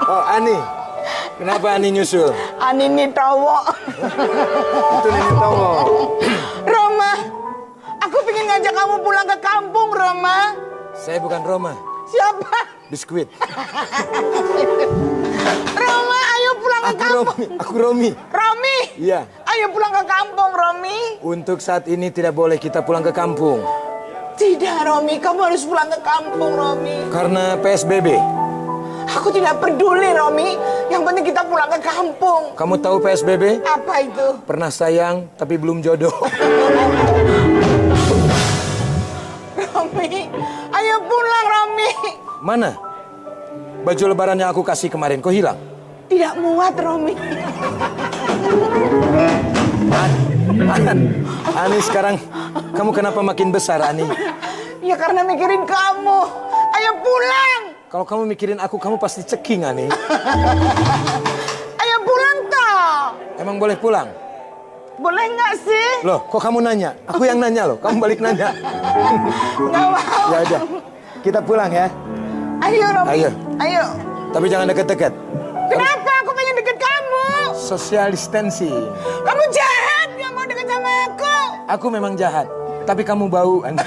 Oh, Ani. Kenapa Ani nyusul? Ani ini cowok. Itu Nenek Towo. Roma, aku pengen ngajak kamu pulang ke kampung, Roma. Saya bukan Roma. Siapa? Biskuit. Roma, ayo pulang ke kampung. Aku Romi. Romi? Iya. Ayo pulang ke kampung, Romi. Untuk saat ini tidak boleh kita pulang ke kampung. Tidak, Romi. Kamu harus pulang ke kampung, Romi. Karena PSBB. Aku tidak peduli, Romi. Yang penting kita pulang ke kampung. Kamu tahu PSBB? Apa itu? Pernah sayang tapi belum jodoh. Romi, ayo pulang, Romi. Mana? Baju lebaran yang aku kasih kemarin, kok hilang? Tidak muat, Romi. Ani sekarang, kamu kenapa makin besar, Ani? Ya karena mikirin kamu. Ayo pulang. Kalau kamu mikirin aku, kamu pasti ceking, Ani. Ayo pulang, toh. Emang boleh pulang? Boleh nggak sih? Loh, kok kamu nanya? Aku yang nanya loh, kamu balik nanya. Nggak mau. Ya udah, kita pulang ya. Ayo, Romi. Ayo. Ayo. Tapi jangan deket-deket. Kenapa aku pengen deket kamu? Social distancing. Kamu jahat, nggak mau deket sama aku. Aku memang jahat, tapi kamu bau, Ani.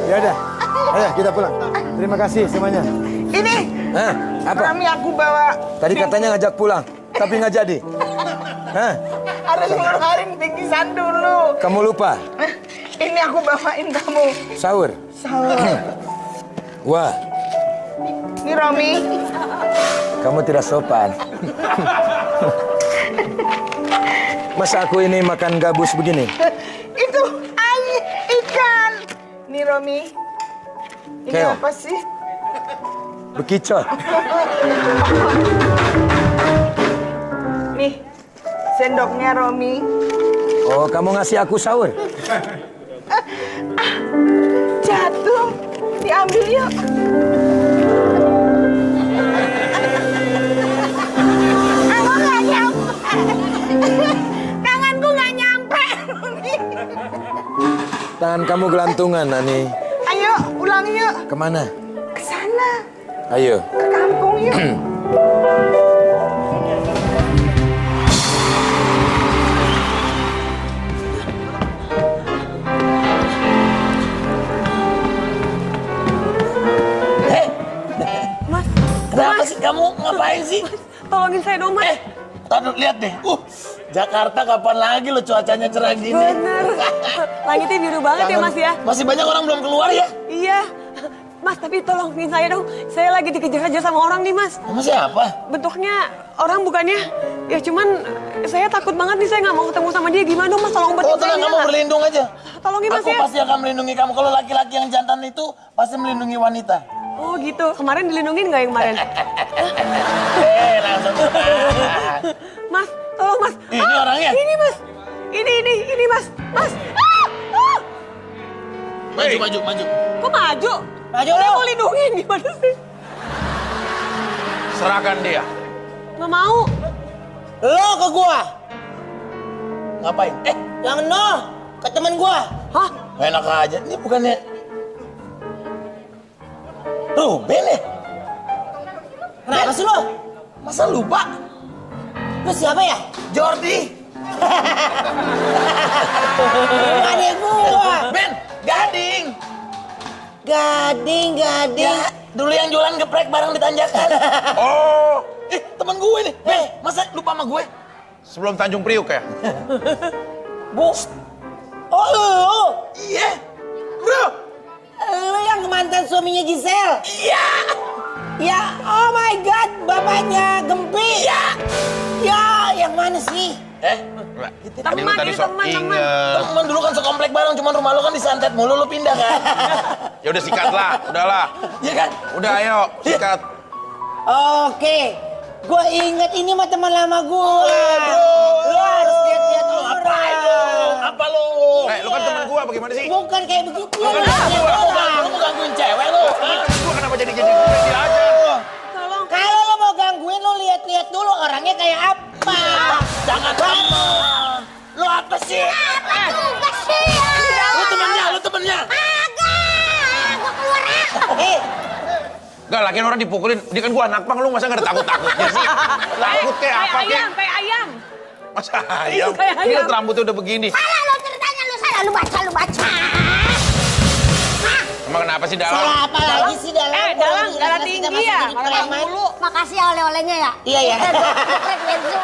Ya udah, ayo kita pulang. Terima kasih semuanya. Ini, Hah, apa? Romi aku bawa. Tadi katanya ngajak pulang, tapi nggak jadi. Hah? Harus ngeluarin bingkisan dulu. Kamu lupa? Ini aku bawain kamu. Sahur. Sahur. Wah, Ini Romi. kamu tidak sopan. Masa aku ini makan gabus begini? Itu air ikan. Nih Romi. Ini Keo. apa sih? Bekicot. Nih, sendoknya Romi. Oh, kamu ngasih aku sahur? Jatuh. Diambil yuk. Aku nggak nyampe. Tanganku nggak nyampe. Romi. Tangan kamu gelantungan, Ani. Ayo, ulang yuk. Kemana? Ke sana. Ayo. Ke kampung yuk. Mas, Kenapa sih kamu ngapain sih? tolongin saya dong, Mas. Taduh lihat deh. Jakarta kapan lagi lo cuacanya cerah gini? Bener. Langitnya biru banget ya, Mas ya. Masih banyak orang belum keluar ya? Iya. Mas, tapi tolongin saya dong. Saya lagi dikejar-kejar sama orang nih, Mas. Sama siapa? Bentuknya orang bukannya. Ya cuman saya takut banget nih, saya nggak mau ketemu sama dia. Gimana dong, Mas? Tolong bantu Oh saya. tenang, kamu berlindung aja. Tolongin, Mas Aku ya. pasti akan melindungi kamu. Kalau laki-laki yang jantan itu pasti melindungi wanita. Oh gitu. Kemarin dilindungin nggak yang kemarin? Langsung tenang. Mas, tolong Mas. Ini orangnya? Ini Mas. Ini Mas. Mas. Maju, maju, maju. Kok maju? Maju Udah lo. mau lindungin gimana sih? Serahkan dia. Nggak mau. Lo ke gua. Ngapain? Jangan no. Ke temen gua. Hah? Enak aja. Ini bukannya Ruben ya? Kenapa sih lo? Masa lupa? Lo siapa ya? Jordi. Adik gua. Ben, Gading. Gading. Ya, dulu yang jualan geprek barang di Tanjakan. Oh, Temen gue nih. Ben, masa lupa sama gue? sebelum Tanjung Priuk ya? Bu. Oh, lu. Iya. Bro. Lu yang mantan suaminya Giselle? Iya. Ya, oh my God, bapaknya Gempi. Iya. Ya, yang mana sih? Ini lu tadi sok inget. Temen dulu kan sekomplek bareng, cuman rumah lu kan disantet mulu, lu pindah kan? Ya udah sikat lah, udahlah. Iya kan? Udah ayo, sikat. Oke, gue inget ini mah teman lama gue. Lu harus lihat-lihat orang. Apa lu? Lu kan temen gua, bagaimana sih? Bukan kayak begitu. Lu mau gangguin cewek lu? Gua kenapa jadi dia aja? Tolong. Kalau lo mau gangguin, lo lihat-lihat dulu orangnya kayak apa. Jangan kamu. Lu apa sih? Apa sih? Lu temennya. Agak. Gak, lagian orang dipukulin. Dia kan gua anak pang, lu masa gak ada takut-takutnya sih? Takut kayak apa kayak? Kayak ayam. Masa ayam? Kayak ayam. Lihat rambutnya udah begini. Salah lo ceritanya, lu salah, lu baca. Emang kenapa sih dalam? Salah apa lagi sih dalam? Dalam darah tinggi ya. Makasih ya oleh-olehnya ya. Iya ya.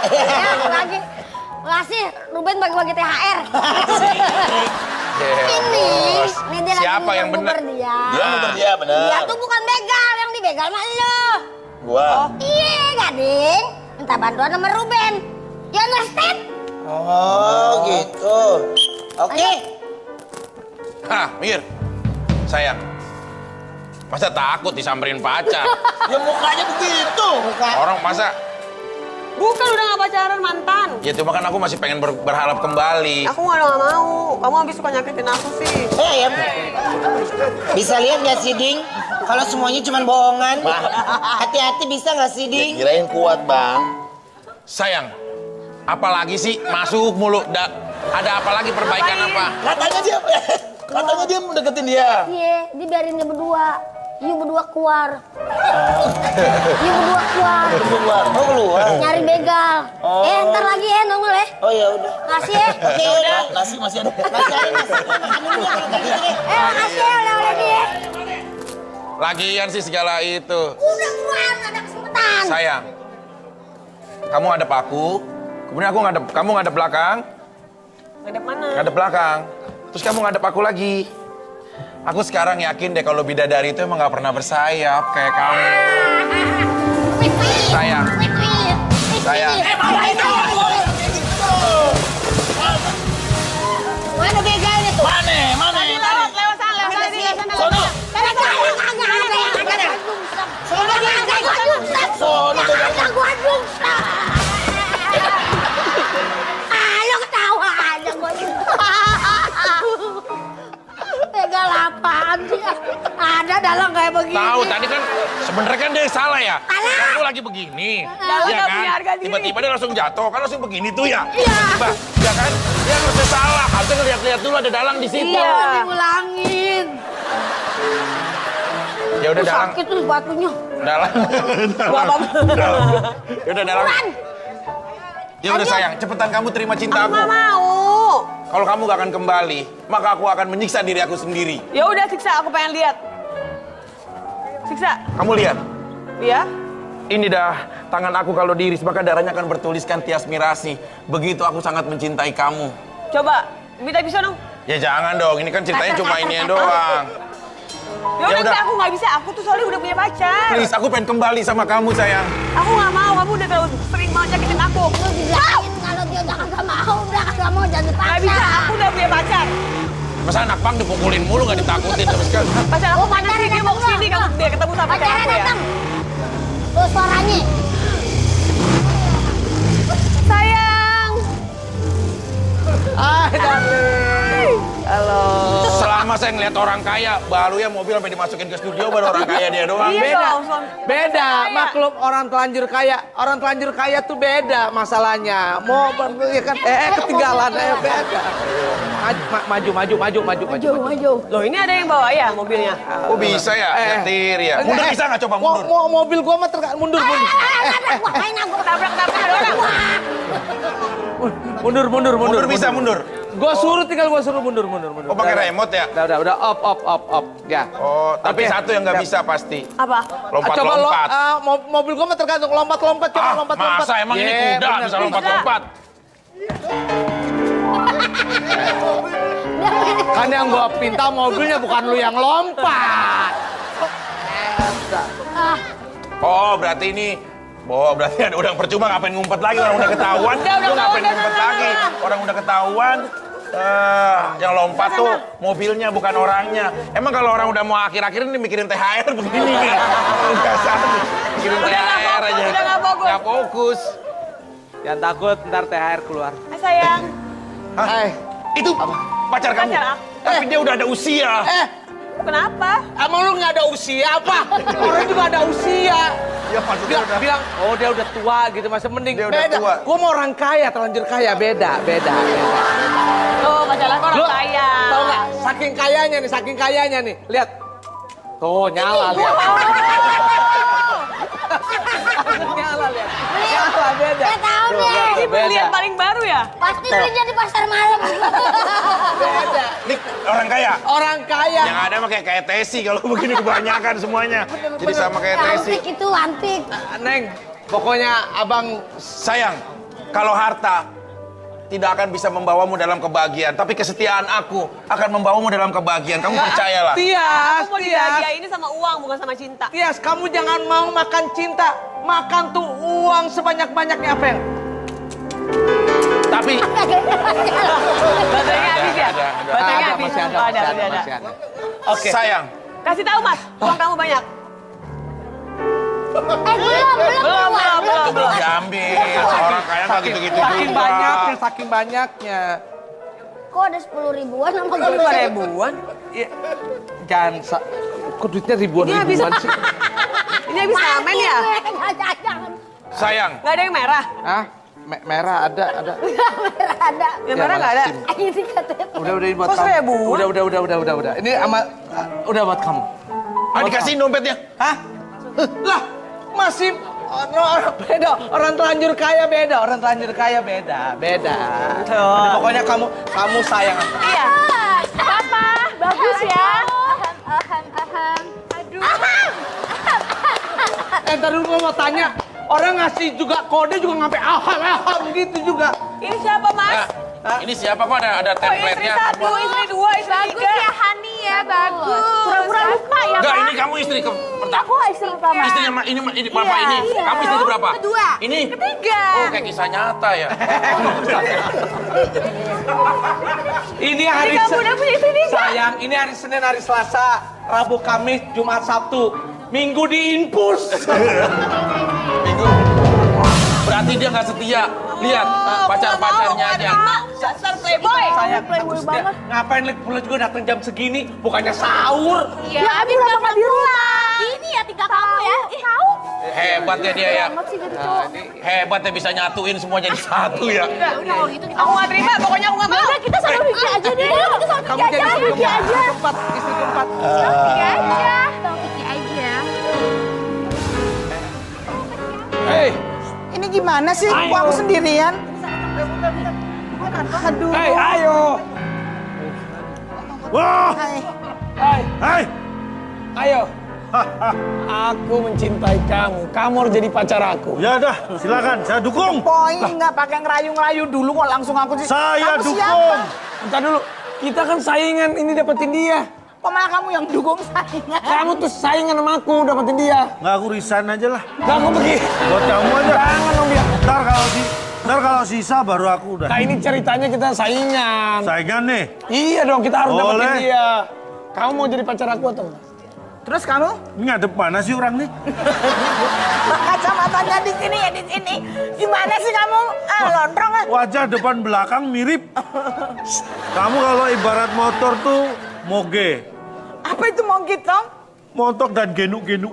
Ya, lagi. Makasih, Ruben bagi-bagi THR. Ini dia Siapa lagi yang benar? dia. Dia nguber dia bener. Dia tuh bukan begal, yang dibegal mah lo. Gua. Iya, gading. Minta bantuan sama Ruben. Ya understand? Oh gitu. Oke. Hah, Mir. Sayang. Masa takut disamperin pacar? Ya mukanya begitu. Orang masa... Bukan, udah gak pacaran, mantan. Ya cuma kan aku masih pengen berharap kembali. Aku udah gak mau. Kamu habis suka nyakitin aku sih. Ya. Bisa lihat nggak sih Ding? Kalau semuanya cuma bohongan. Hati-hati bisa nggak sih Ding? Kirain kuat bang. Sayang, apalagi sih masuk mulu. Ada apa lagi perbaikan apa? Katanya dia mau deketin dia. Iya, dia biarin dia berdua. You berdua keluar. You berdua keluar. Mau keluar. Nyari begal. Ntar lagi nongol ya. Oh ya udah. Makasih ya. Oke udah. Nasi masih ada. Masih ada nasi. Makan dulu ya kalau gitu deh. Makasih ya oleh-oleh dia. Lagian sih segala itu. Udah keluar, gak ada kesempatan. Sayang, kamu ngadep aku, kemudian aku ngadep, kamu ngadep belakang, Ngadep mana? ngadep belakang, terus kamu ngadep aku lagi. Aku sekarang yakin deh kalau bidadari itu emang gak pernah bersayap kayak kamu. Sayang. Sayang. Mana begalnya tuh? Mana? Lewat sana. Sono. Gua dungsak. Ayo ketawa aja gua. Begal apaan sih? Ada dalam kayak begini. Tahu tadi kan sebenarnya kan dia salah ya. Kan aku lagi begini, Dalam ya gak kan? punya harga diri. Tiba-tiba dia langsung jatuh, kan langsung begini tuh ya. Iya. Tiba, ya kan? Dia harusnya salah. Harusnya ngeliat-liat dulu ada dalang di situ. Iya. Diulangin. Ya udah dalang. Sakit tuh batunya. Dalang. Ya udah dalang. Ya udah sayang, cepetan kamu terima cinta Aku aku. gak mau. Kalau kamu gak akan kembali, maka aku akan menyiksa diri aku sendiri. Ya udah siksa, aku pengen lihat. Siksa. Kamu lihat, Iya. ini dah tangan aku kalau diiris, maka darahnya akan bertuliskan Tias Mirasih. Begitu aku sangat mencintai kamu. Coba, minta pisau dong. Ya jangan dong, ini kan ceritanya cuma ini doang. Ya Ya udah, udah. aku nggak bisa. Aku tuh soalnya udah punya pacar. Please, aku pengen kembali sama kamu sayang. Aku nggak mau. Kamu udah terlalu sering banget nyakitin aku. Lu dibilangin kalau dia udah kagak mau jadi Nggak pacar. bisa. Aku udah punya pacar. Masa anak pang dipukulin mulu gak ditakutin sama sekali. Pacar aku mana sih? Dia mau kesini. Kamu biar ketemu sama pacar Pacarnya aku ya. datang. Tuh suaranya. Sayang. Halo. Selama saya ngeliat orang kaya, baru ya mobil sampai dimasukin ke studio baru orang kaya dia doang. Iya Beda, dong, suami- beda. Saya. Maklum orang telanjur kaya, orang telanjur kaya tuh beda masalahnya. Mau ya kan? Ketinggalan, beda. Maju. Loh ini ada yang bawa ya mobilnya? Oh bisa ya, nyetir ya. Mundur bisa nggak coba mundur? Mau mobil gua mah mundur. Ketabrak ada orang. Mundur. Bisa mundur. Gua suruh mundur. Oh pakai remote ya? Udah, off, ya. Oh, tapi Oke. satu yang nggak Ya. bisa pasti. Apa? Coba Lompat-lompat. mobil gua mah tergantung lompat-lompat, coba Ah, lompat-lompat. masa emang ini Yeah, kuda bener. bisa lompat-lompat? Kan yang gua pinta mobilnya bukan lu yang lompat. Oh, berarti ini... Oh, berarti ada udang percuma ngapain ngumpet lagi, orang udah ketahuan. Lu ngapain ngumpet lagi? Orang udah ketahuan. Yang lompat tuh mobilnya bukan orangnya. Emang kalau orang udah mau akhir-akhir ini mikirin THR begini nih. Enggak salah. Mikirin Udah nggak THR fokus, aja. udah nggak fokus. Nggak fokus. Jangan takut, ntar THR keluar. Sayang. Hah? Itu pacar kamu? Pacar aku. Tapi dia udah ada usia. Kenapa? Emang lu nggak ada usia apa? Orang juga ada usia. Ya maksudnya udah... Bilang, oh dia udah tua gitu, masih mending. Dia udah beda. tua. Gua mau orang kaya, terlanjur kaya, beda. Oh, pacar aku orang Lu kaya. tau nggak? Saking kayanya nih, Lihat. Tuh, nyala lihat. Nyala lihat. Nyala beda. Ya tahu Tuh, deh. lihat, Ini tuh, beda. belian paling baru ya? Pasti belinya di pasar malam. Beda. Ini orang kaya. Orang kaya. Yang ada mah kayak Tesi kalau begini kebanyakan semuanya. Jadi sama kayak Tesi. Antik itu antik. Neng, pokoknya abang Sayang, kalau harta tidak akan bisa membawamu dalam kebahagiaan, tapi kesetiaan aku akan membawamu dalam kebahagiaan. Kamu percayalah. Tias, Aku mau Tias. dibahagia ini sama uang, bukan sama cinta. Tias, kamu jangan mau makan cinta. Makan tuh uang sebanyak-banyaknya, Apel. Tapi Baterainya habis ya? Baterainya habis. masih ada, Oh, masih ada, udah masih ada. ada. Oke. sayang, Kasih tahu Mas, uang kamu banyak. belum diambil. Orang kaya nggak gitu-gitu Saking juga. banyaknya, saking banyaknya. Kok ada 10 ribuan sama Kok 5 ribuan? Iya. Jangan, kok duitnya ribuan Ini habis ribuan sih? Ini habis ramen ya? Jangan. Sayang, Gak ada yang merah? Hah? Merah ada. Merah ada. Yang Ya, merah gak ada? mana SIM? Ini KTP. Udah ini buat Kok kamu. seribuan? Udah. Ini sama udah buat kamu. dikasihin dompetnya. Hah? Lah, masih beda. Orang terlanjur kaya beda. Orang terlanjur kaya beda. Jadi pokoknya kamu sayang aku. Iya. Papa, bagus ya. Aduh. Ntar dulu gua mau tanya. Orang ngasih juga kode juga ngampe aham gitu juga. Ini siapa Mas? Ini siapa kok ada Oh, istri template-nya? 1, istri 2, istri 3. Bagus ya Hani ya, bagus. Pura-pura lupa ya Enggak, Pak. ini kamu istri pertama. Aku istri pertama. Istrinya ini papa ini. iya. Kamu istri berapa? Kedua. Ini. Ketiga. Oh, kayak kisah nyata ya. Ini hari Ini kamu udah punya istri 3? Sayang, ini hari Senin, hari Selasa, Rabu, Kamis, Jumat, Sabtu. Minggu diinpus. Minggu. Berarti dia nggak setia. Lihat pacar-pacarnya aja. Dasar playboy. Sayang, Playboy aku setia. banget. Ngapain pulang juga datang jam segini? Bukannya sahur. Ya, habis nggak di rumah. Ini ya tinggal kamu ya. Tahu. Hebatnya dia ya. Banget sih gitu cowok. Hebatnya bisa nyatuin semua jadi satu ya. Udah kalau gitu kita Aku nggak terima, pokoknya aku nggak mau. Udah kita sama Vicky aja deh. Kita sama Kamu Vicky jadi aja. istri Vicky aja. keempat, istri keempat. Vicky aja. Sama Vicky aja. Hei, Ini gimana sih? Kok aku sendirian? Aduh. Hei, ayo. Wah, Hai. hai. Ayo. Aku mencintai kamu. Kamu harus jadi pacar aku. Ya dah, silakan. Saya dukung. Poin nggak pakai ngerayu-ngerayu dulu kok langsung aku sih. Saya Kamu dukung. siapa? Bentar dulu. Kita kan saingan ini dapetin dia. Kok malah kamu yang dukung saya? Kamu tuh saingan sama aku dapetin dia. Nggak, aku resign aja lah. Kamu pergi. Buat kamu aja. Jangan dong dia. Ntar kalau sisa baru aku udah. Nah ini ceritanya kita saingan. Saingan nih. Iya dong kita harus dapetin Boleh. dia. Kamu mau jadi pacar aku atau enggak? Terus kamu? Ini ngadep mana sih orang nih? Kacamatanya di sini ya di sini. Gimana sih kamu? Lontrong ah. Wajah depan belakang mirip. Kamu kalau ibarat motor tuh moge. Apa itu mau gitu? Montok dan genuk-genuk.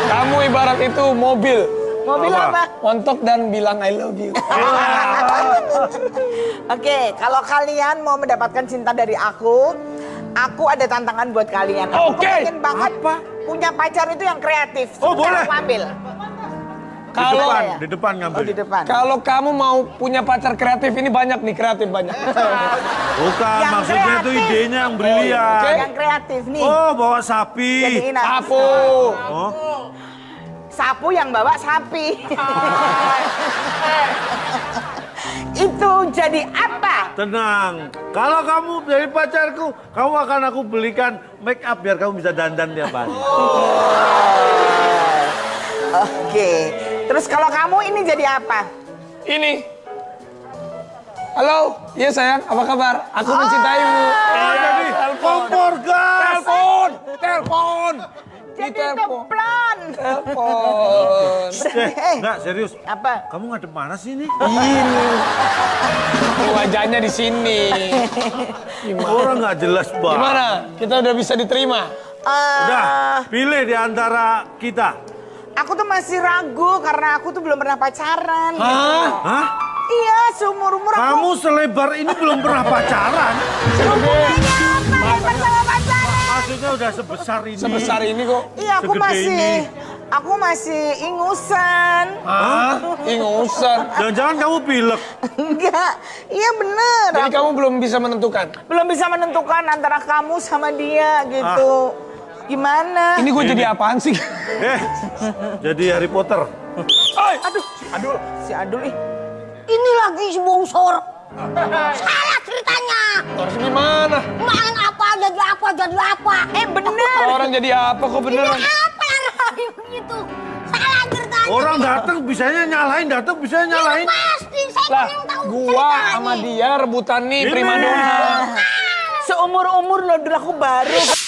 Kamu ibarat itu mobil. Mobil Apa? apa? Montok dan bilang I love you. Oke, kalau kalian mau mendapatkan cinta dari aku ada tantangan buat kalian. Aku Oke. pengen banget punya pacar itu yang kreatif. Oh, Sebentar boleh. aku ambil. Di Kalau depan, di depan ngambil. Oh, di depan. kalau kamu mau punya pacar kreatif ini banyak nih kreatif banyak. Bukan, Yang maksudnya itu kreatif. idenya yang brilian. Oke. Yang kreatif nih. Oh, bawa sapi. Jadiin aku. Sapu. Oh, Sapu yang bawa sapi. Itu jadi apa? tenang. Kalau kamu jadi pacarku, kamu akan aku belikan make up biar kamu bisa dandan tiap hari. Oke. Terus kalau kamu ini jadi apa? Ini. Halo, iya sayang, apa kabar? Aku mencintaimu. Jadi kompor gas. Telepon. Jadi Telepon. teplon. Telepon. Enggak, serius. Apa? Kamu ngadep mana sih ini? Ini. Wajahnya di sini. Orang nggak jelas banget. Gimana? Kita udah bisa diterima? Udah, pilih di antara kita. Aku tuh masih ragu karena aku tuh belum pernah pacaran. Hah? Hah? Iya, seumur-umur aku. Kamu selebar ini belum pernah pacaran? Hubungannya apa lebar sama pacaran? Maksudnya udah sebesar ini. Sebesar ini kok. Iya, Segede aku masih ingusan. Hah? Ingusan. Jangan-jangan kamu pilek. Enggak, iya bener. Jadi kamu belum bisa menentukan. Belum bisa menentukan antara kamu sama dia gitu. Gimana? Ini gue jadi apaan sih? Jadi Harry Potter. Aduh, si Adul ih. Ini lagi si bongsor. Salah ceritanya. Harus gimana? Main apa jadi apa jadi apa. Bener. Orang jadi apa kok beneran? Apa yang begitu? Salah ceritanya. Orang datang bisanya nyalain, Pasti saya Lah, yang tahu gua sama dia rebutan nih Ini. primadona. Seumur-umur lo dulu aku baru.